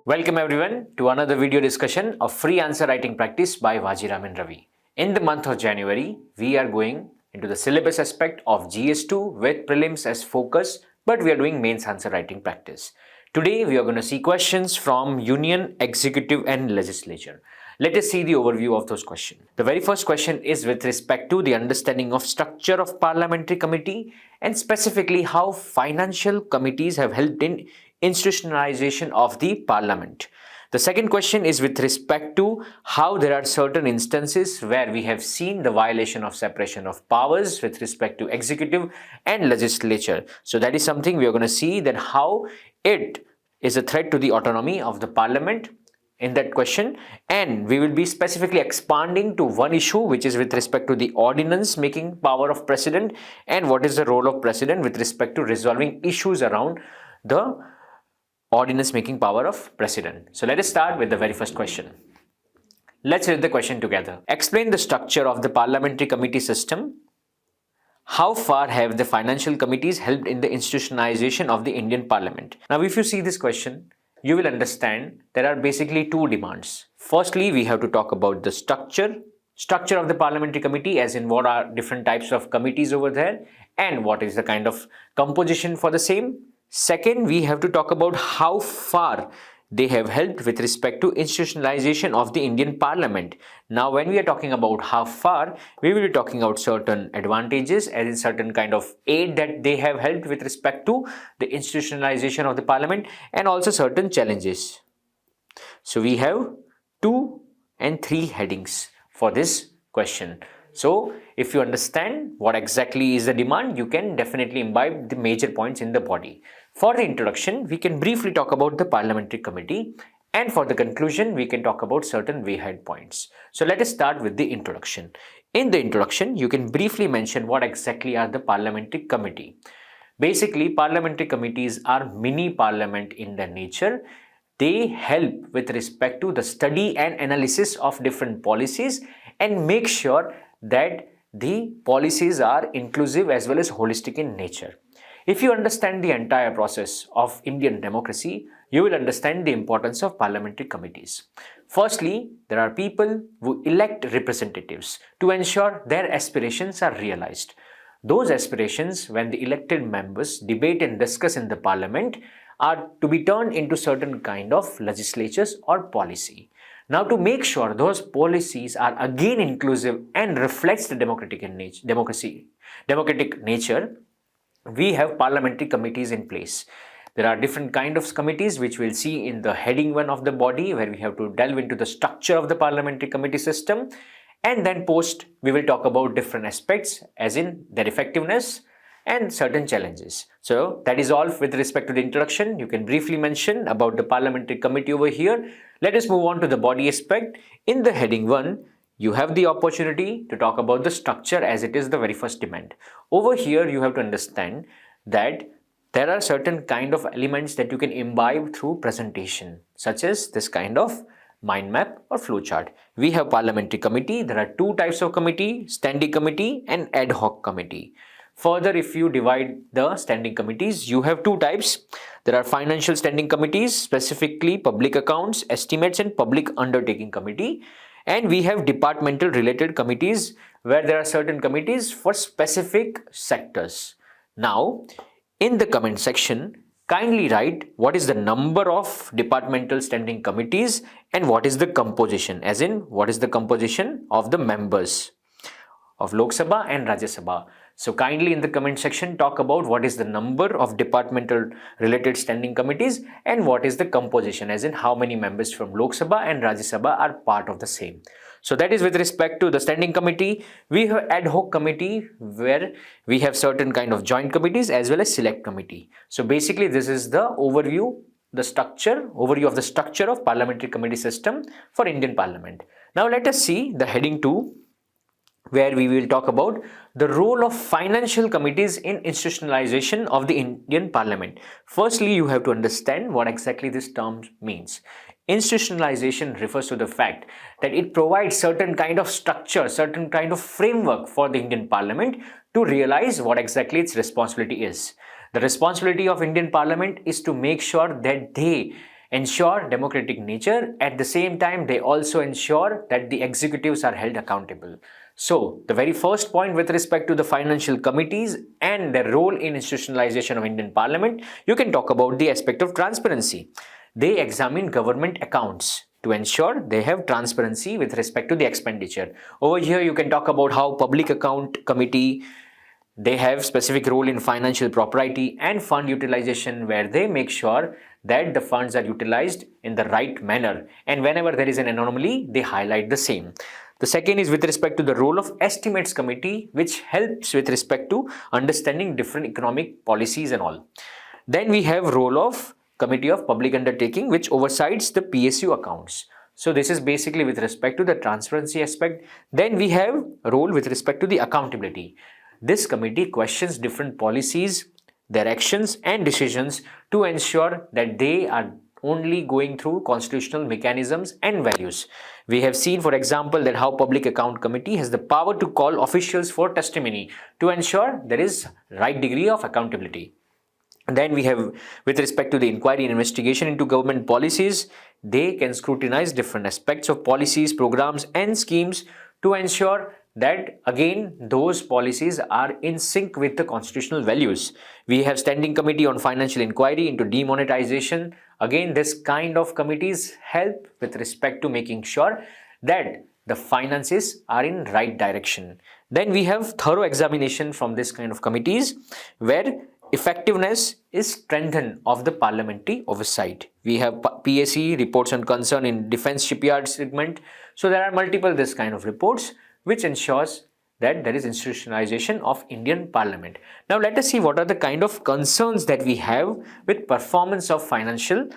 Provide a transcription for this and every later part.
Welcome everyone to another video discussion of free answer writing practice by Vajiram and Ravi. In the month of January, we are going into the syllabus aspect of GS2 with prelims as focus, but we are doing mains answer writing practice. Today, we are going to see questions from Union, Executive and Legislature. Let us see the overview of those questions. The very first question is with respect to the understanding of structure of parliamentary committee and specifically how financial committees have helped in institutionalization of the parliament. The second question is with respect to how there are certain instances where we have seen the violation of separation of powers with respect to executive and legislature. So that is something we are going to see, that how it is a threat to the autonomy of the parliament in that question, and we will be specifically expanding to one issue which is with respect to the ordinance making power of president and what is the role of president with respect to resolving issues around the ordinance making power of president. So let us start with the very first question. Let's read the question together. Explain the structure of the parliamentary committee system. How far have the financial committees helped in the institutionalization of the Indian parliament? Now, if you see this question, you will understand there are basically two demands. Firstly, we have to talk about the structure of the parliamentary committee, as in what are different types of committees over there and what is the kind of composition for the same. Second, we have to talk about how far they have helped with respect to institutionalization of the Indian parliament. Now, when we are talking about how far, we will be talking about certain advantages as in certain kind of aid that they have helped with respect to the institutionalization of the parliament and also certain challenges. So we have 2 and 3 headings for this question. So if you understand what exactly is the demand, you can definitely imbibe the major points in the body. For the introduction, we can briefly talk about the parliamentary committee, and for the conclusion, we can talk about certain way-ahead points. So let us start with the introduction. In the introduction, you can briefly mention what exactly are the parliamentary committee. Basically, parliamentary committees are mini parliament in their nature. They help with respect to the study and analysis of different policies and make sure that the policies are inclusive as well as holistic in nature. If you understand the entire process of Indian democracy, you will understand the importance of parliamentary committees. Firstly, there are people who elect representatives to ensure their aspirations are realized. Those aspirations, when the elected members debate and discuss in the parliament, are to be turned into certain kind of legislatures or policy. Now, to make sure those policies are again inclusive and reflects the democratic nature, we have parliamentary committees in place. There are different kind of committees which we'll see in the heading 1 of the body, where we have to delve into the structure of the parliamentary committee system, and then post we will talk about different aspects as in their effectiveness and certain challenges. So that is all with respect to the introduction. You can briefly mention about the parliamentary committee over here. Let us move on to the body aspect. In the heading 1, you have the opportunity to talk about the structure as it is the very first demand. Over here, you have to understand that there are certain kind of elements that you can imbibe through presentation, such as this kind of mind map or flowchart. We have parliamentary committee. There are 2 types of committee, standing committee and ad hoc committee. Further, if you divide the standing committees, you have 2 types. There are financial standing committees, specifically public accounts, estimates and public undertaking committee. And we have departmental related committees where there are certain committees for specific sectors. Now, in the comment section, kindly write what is the number of departmental standing committees and what is the composition, as in what is the composition of the members of Lok Sabha and Rajya Sabha. So kindly in the comment section talk about what is the number of departmental related standing committees and what is the composition, as in how many members from Lok Sabha and Rajya Sabha are part of the same. So that is with respect to the standing committee. We have ad hoc committee where we have certain kind of joint committees as well as select committee. So basically this is the overview of the structure of parliamentary committee system for Indian Parliament. Now let us see the heading 2, where we will talk about the role of financial committees in institutionalization of the Indian Parliament. Firstly, you have to understand what exactly this term means. Institutionalization refers to the fact that it provides certain kind of structure, certain kind of framework for the Indian Parliament to realize what exactly its responsibility is. The responsibility of Indian Parliament is to make sure that they ensure democratic nature. At the same time, they also ensure that the executives are held accountable. So, the very first point with respect to the financial committees and their role in institutionalization of Indian Parliament, you can talk about the aspect of transparency. They examine government accounts to ensure they have transparency with respect to the expenditure. Over here, you can talk about how Public Account Committee, they have specific role in financial propriety and fund utilization, where they make sure that the funds are utilized in the right manner, and whenever there is an anomaly, they highlight the same. The second is with respect to the role of estimates committee, which helps with respect to understanding different economic policies and all. Then we have role of committee of public undertaking, which oversees the PSU accounts. So this is basically with respect to the transparency aspect. Then we have role with respect to the accountability. This committee questions different policies, their actions and decisions to ensure that they are only going through constitutional mechanisms and values. We have seen, for example, that how Public Account Committee has the power to call officials for testimony to ensure there is right degree of accountability. Then we have, with respect to the inquiry and investigation into government policies, they can scrutinize different aspects of policies, programs and schemes to ensure that again those policies are in sync with the constitutional values. We have Standing Committee on Financial Inquiry into Demonetization. Again, this kind of committees help with respect to making sure that the finances are in right direction. Then we have thorough examination from this kind of committees, where effectiveness is strengthened of the parliamentary oversight. We have PSE reports on concern in defense shipyard segment. So there are multiple this kind of reports which ensures that there is institutionalization of Indian Parliament. Now let us see what are the kind of concerns that we have with performance of financial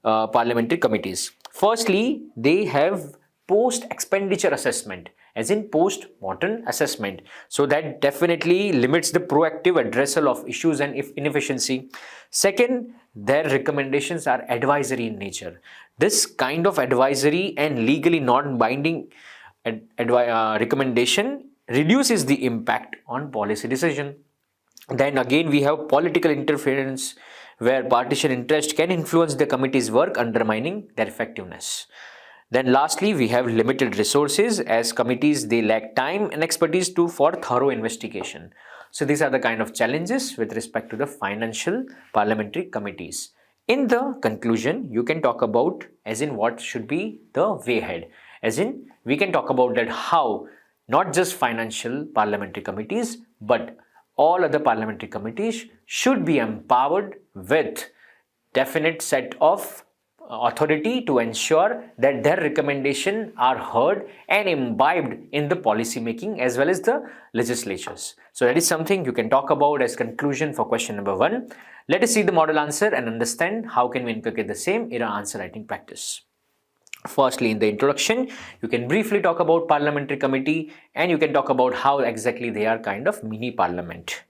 parliamentary committees. Firstly, they have post expenditure assessment, as in post-mortem assessment. So that definitely limits the proactive addressal of issues and inefficiency. Second, their recommendations are advisory in nature. This kind of advisory and legally non-binding recommendation reduces the impact on policy decision. Then again, we have political interference, where partisan interest can influence the committee's work, undermining their effectiveness. Then lastly, we have limited resources, as committees, they lack time and expertise for thorough investigation. So these are the kind of challenges with respect to the financial parliamentary committees. In the conclusion, you can talk about as in what should be the way ahead. As in, we can talk about that how not just financial parliamentary committees, but all other parliamentary committees should be empowered with definite set of authority to ensure that their recommendations are heard and imbibed in the policy making as well as the legislatures. So that is something you can talk about as conclusion for question number 1. Let us see the model answer and understand how can we inculcate the same in our answer writing practice. Firstly, in the introduction, you can briefly talk about parliamentary committee and you can talk about how exactly they are kind of mini parliament.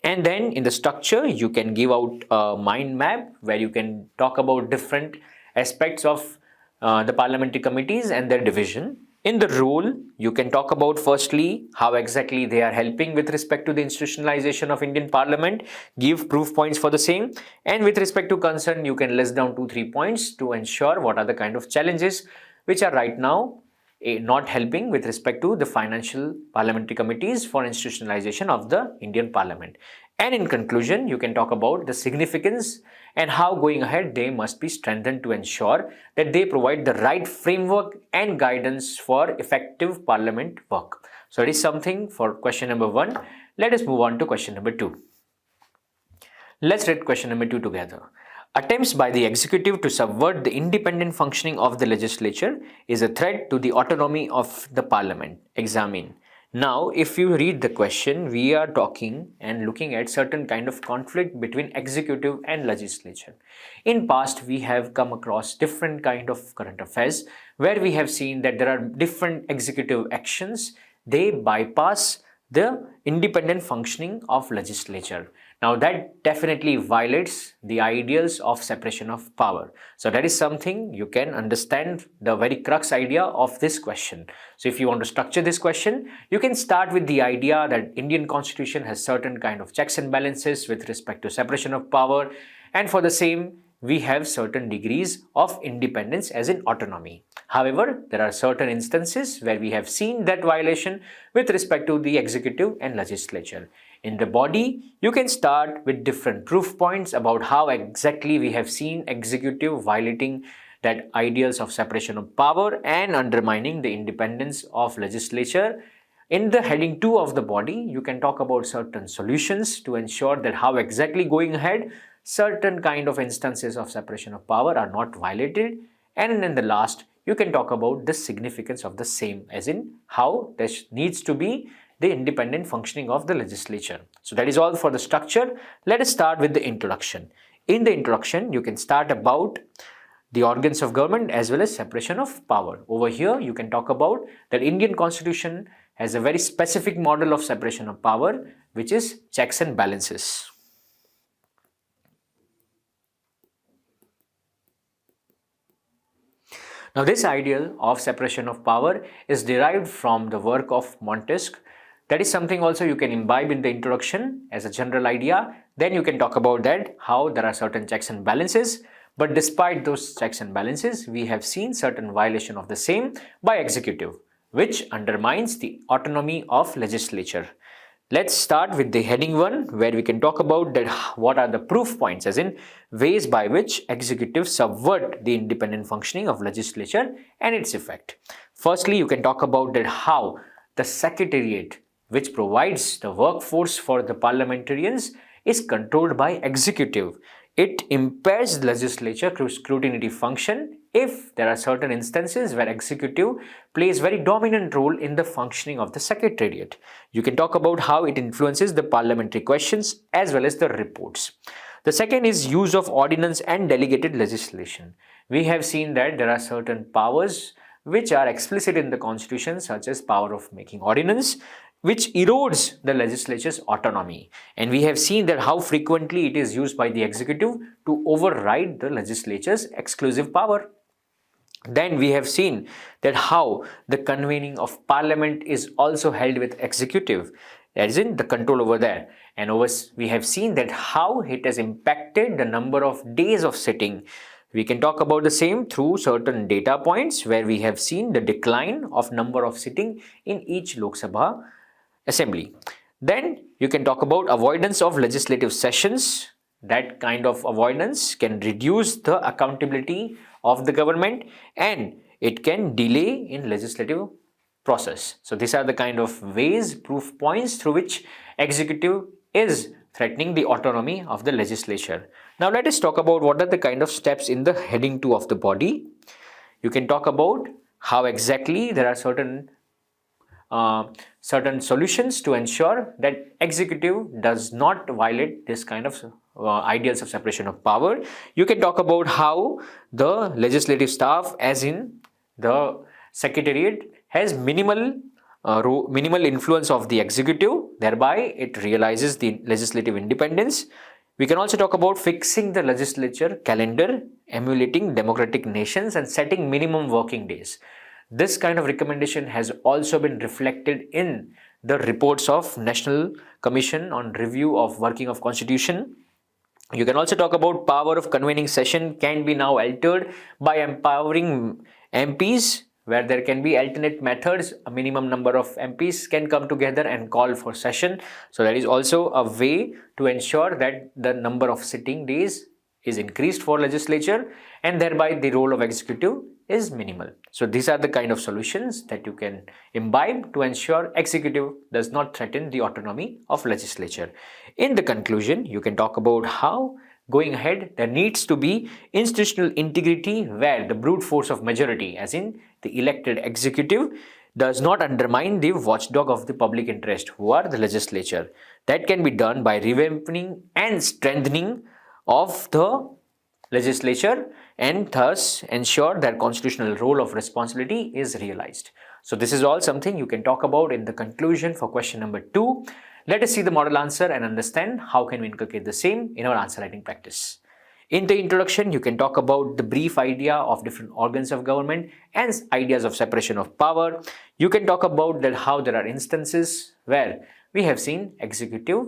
And then in the structure, you can give out a mind map where you can talk about different aspects of the parliamentary committees and their division. In the role, you can talk about firstly how exactly they are helping with respect to the institutionalization of Indian Parliament, give proof points for the same, and with respect to concern, you can list down 2-3 points to ensure what are the kind of challenges which are right now not helping with respect to the financial parliamentary committees for institutionalization of the Indian Parliament. And in conclusion, you can talk about the significance and how going ahead they must be strengthened to ensure that they provide the right framework and guidance for effective parliament work. So it is something for question number 1. Let us move on to question number 2. Let's read question number 2 together. Attempts by the executive to subvert the independent functioning of the legislature is a threat to the autonomy of the parliament. Examine. Now, if you read the question, we are talking and looking at certain kind of conflict between executive and legislature. In past, we have come across different kind of current affairs where we have seen that there are different executive actions. They bypass the independent functioning of legislature. Now that definitely violates the ideals of separation of power. So that is something you can understand the very crux idea of this question. So if you want to structure this question, you can start with the idea that Indian Constitution has certain kind of checks and balances with respect to separation of power, and for the same we have certain degrees of independence as in autonomy. However, there are certain instances where we have seen that violation with respect to the executive and legislature. In the body, you can start with different proof points about how exactly we have seen executive violating that ideals of separation of power and undermining the independence of legislature. In the heading 2 of the body, you can talk about certain solutions to ensure that how exactly going ahead certain kind of instances of separation of power are not violated, and in the last you can talk about the significance of the same, as in how there needs to be the independent functioning of the legislature. So that is all for the structure. Let us start with the introduction. In the introduction, you can start about the organs of government as well as separation of power. Over here, you can talk about that Indian Constitution has a very specific model of separation of power, which is checks and balances. Now, this ideal of separation of power is derived from the work of Montesquieu. That is something also you can imbibe in the introduction as a general idea. Then you can talk about that how there are certain checks and balances. But despite those checks and balances, we have seen certain violation of the same by executive, which undermines the autonomy of legislature. Let's start with the heading 1, where we can talk about that what are the proof points, as in ways by which executives subvert the independent functioning of legislature and its effect. Firstly, you can talk about that how the secretariat, which provides the workforce for the parliamentarians, is controlled by executive. It impairs the legislature scrutiny function if there are certain instances where executive plays very dominant role in the functioning of the secretariat. You can talk about how it influences the parliamentary questions as well as the reports. The second is use of ordinance and delegated legislation. We have seen that there are certain powers which are explicit in the constitution, such as power of making ordinance, which erodes the legislature's autonomy. And we have seen that how frequently it is used by the executive to override the legislature's exclusive power. Then we have seen that how the convening of parliament is also held with executive, as in the control over there. And we have seen that how it has impacted the number of days of sitting. We can talk about the same through certain data points where we have seen the decline of number of sitting in each Lok Sabha assembly. Then you can talk about avoidance of legislative sessions. That kind of avoidance can reduce the accountability of the government and it can delay in legislative process. So these are the kind of ways, proof points through which executive is threatening the autonomy of the legislature. Now let us talk about what are the kind of steps in the heading 2 of the body. You can talk about how exactly there are certain solutions to ensure that executive does not violate this kind of ideals of separation of power. You can talk about how the legislative staff, as in the secretariat, has minimal influence of the executive, thereby it realizes the legislative independence. We can also talk about fixing the legislature calendar, emulating democratic nations and setting minimum working days. This kind of recommendation has also been reflected in the reports of National Commission on Review of Working of Constitution. You can also talk about power of convening session can be now altered by empowering MPs, where there can be alternate methods. A minimum number of MPs can come together and call for session. So that is also a way to ensure that the number of sitting days is increased for legislature and thereby the role of executive is minimal. So these are the kind of solutions that you can imbibe to ensure executive does not threaten the autonomy of legislature. In the conclusion, you can talk about how going ahead there needs to be institutional integrity where the brute force of majority, as in the elected executive, does not undermine the watchdog of the public interest, who are the legislature. That can be done by revamping and strengthening of the legislature and thus ensure that constitutional role of responsibility is realized. So this is all something you can talk about in the conclusion for question number 2. Let us see the model answer and understand how can we inculcate the same in our answer writing practice. In the introduction, you can talk about the brief idea of different organs of government and ideas of separation of power. You can talk about that how there are instances where we have seen executive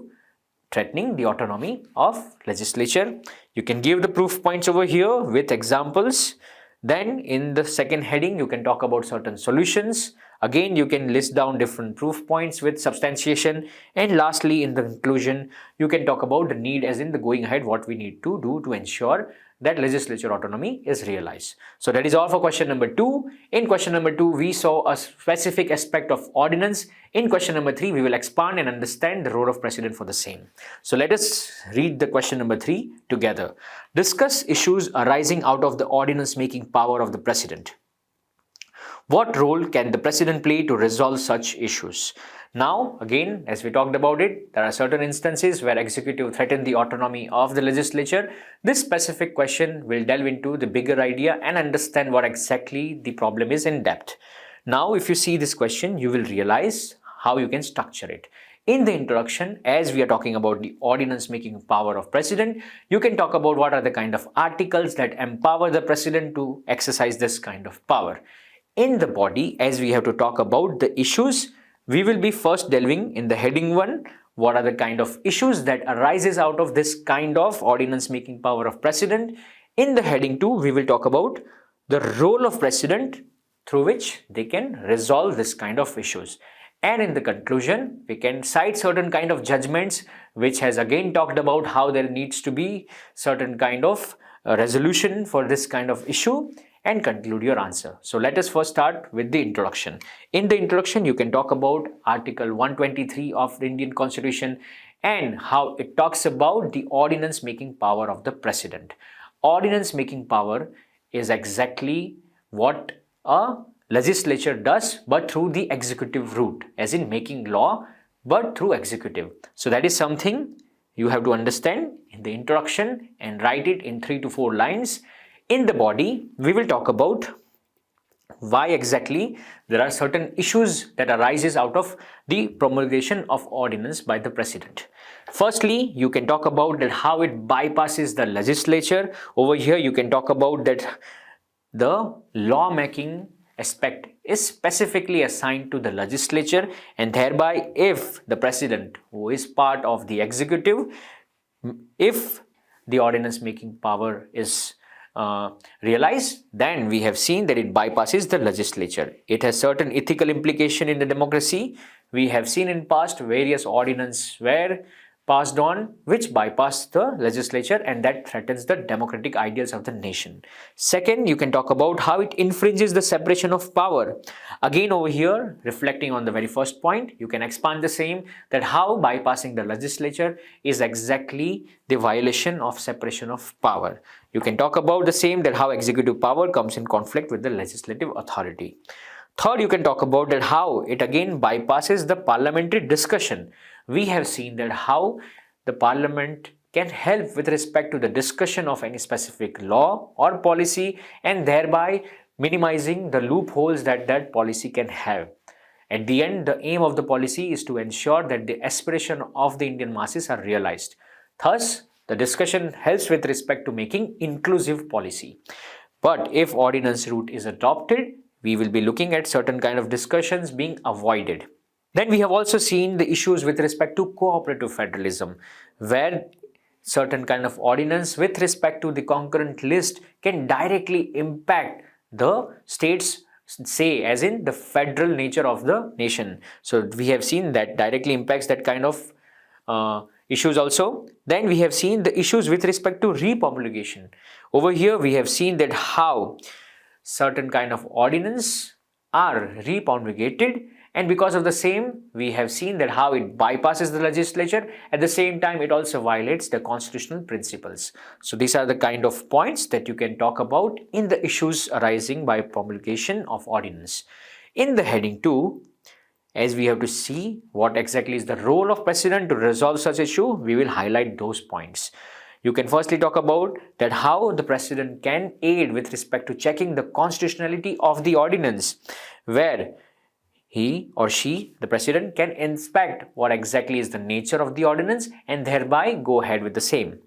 threatening the autonomy of legislature. You can give the proof points over here with examples. Then in the second heading, you can talk about certain solutions. Again, you can list down different proof points with substantiation. And lastly, in the conclusion, you can talk about the need, as in the going ahead, what we need to do to ensure that legislature autonomy is realized. So that is all for question number 2. In question number 2, we saw a specific aspect of ordinance. In question number 3, we will expand and understand the role of president for the same. So let us read the question number 3 together. Discuss issues arising out of the ordinance making power of the president. What role can the president play to resolve such issues? Now, again, as we talked about it, there are certain instances where executive threaten the autonomy of the legislature. This specific question will delve into the bigger idea and understand what exactly the problem is in depth. Now, if you see this question, you will realize how you can structure it. In the introduction, as we are talking about the ordinance making power of president, you can talk about what are the kind of articles that empower the president to exercise this kind of power. In the body, as we have to talk about the issues, we will be first delving in the heading 1. What are the kind of issues that arises out of this kind of ordinance making power of president? In the heading 2, we will talk about the role of president through which they can resolve this kind of issues. And in the conclusion, we can cite certain kind of judgments, which has again talked about how there needs to be certain kind of resolution for this kind of issue, and conclude your answer. So let us first start with the introduction. In the introduction, you can talk about Article 123 of the Indian Constitution and how it talks about the ordinance making power of the president. Ordinance making power is exactly what a legislature does, but through the executive route, as in making law, but through executive. So that is something you have to understand in the introduction and write it in 3 to 4 lines. In the body, we will talk about why exactly there are certain issues that arises out of the promulgation of ordinance by the president. Firstly, you can talk about that how it bypasses the legislature. Over here, you can talk about that the lawmaking aspect is specifically assigned to the legislature, and thereby if the president, who is part of the executive, if the ordinance making power is realized, then we have seen that it bypasses the legislature. It has certain ethical implication in the democracy. We have seen in past various ordinances were passed on which bypass the legislature, and that threatens the democratic ideals of the nation. Second, you can talk about how it infringes the separation of power. Again, over here, reflecting on the very first point, you can expand the same, that how bypassing the legislature is exactly the violation of separation of power. You can talk about the same, that how executive power comes in conflict with the legislative authority. Third, you can talk about that how it again bypasses the parliamentary discussion. We have seen that how the parliament can help with respect to the discussion of any specific law or policy, and thereby minimizing the loopholes that that policy can have. At the end, the aim of the policy is to ensure that the aspiration of the Indian masses are realized. Thus, the discussion helps with respect to making inclusive policy. But if ordinance route is adopted, we will be looking at certain kind of discussions being avoided. Then we have also seen the issues with respect to cooperative federalism, where certain kind of ordinance with respect to the concurrent list can directly impact the states, say as in the federal nature of the nation. So we have seen that directly impacts that kind of issues also. Then we have seen the issues with respect to republication. Over here we have seen that how certain kind of ordinance are repromulgated, and because of the same, we have seen that how it bypasses the legislature. At the same time, it also violates the constitutional principles. So these are the kind of points that you can talk about in the issues arising by promulgation of ordinance. In the heading 2, as we have to see what exactly is the role of president to resolve such issue, we will highlight those points. You can firstly talk about that how the president can aid with respect to checking the constitutionality of the ordinance, where he or she, the president, can inspect what exactly is the nature of the ordinance and thereby go ahead with the same.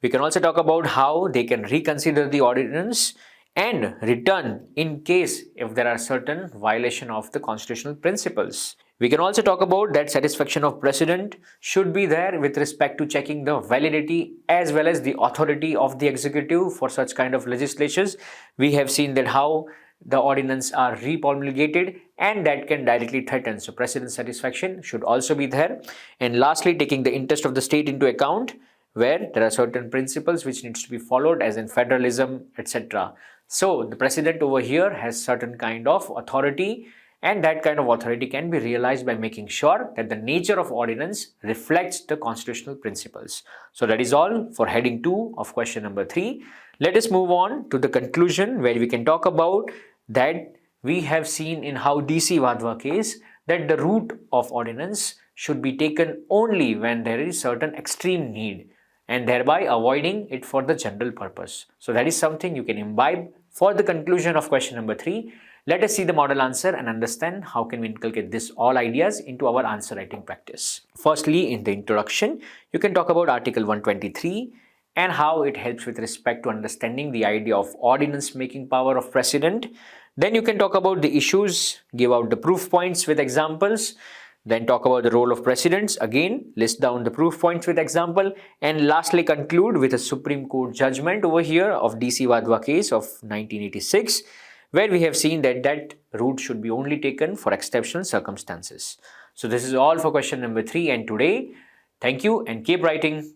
We can also talk about how they can reconsider the ordinance and return in case if there are certain violation of the constitutional principles. We can also talk about that satisfaction of president should be there with respect to checking the validity as well as the authority of the executive for such kind of legislations. We have seen that how the ordinance are repromulgated and that can directly threaten. So president's satisfaction should also be there. And lastly, taking the interest of the state into account, where there are certain principles which needs to be followed as in federalism, etc. So the president over here has certain kind of authority, and that kind of authority can be realized by making sure that the nature of ordinance reflects the constitutional principles. So that is all for heading 2 of question number 3. Let us move on to the conclusion, where we can talk about that we have seen in how DC Wadhwa case that the route of ordinance should be taken only when there is certain extreme need and thereby avoiding it for the general purpose. So that is something you can imbibe for the conclusion of question number 3. Let us see the model answer and understand how can we inculcate this all ideas into our answer writing practice. Firstly, in the introduction, you can talk about Article 123 and how it helps with respect to understanding the idea of ordinance making power of president. Then you can talk about the issues, give out the proof points with examples, then talk about the role of presidents, again list down the proof points with example, and lastly conclude with a Supreme Court judgment over here of DC Wadhwa case of 1986, where we have seen that that route should be only taken for exceptional circumstances. So this is all for question number 3 and today. Thank you and keep writing.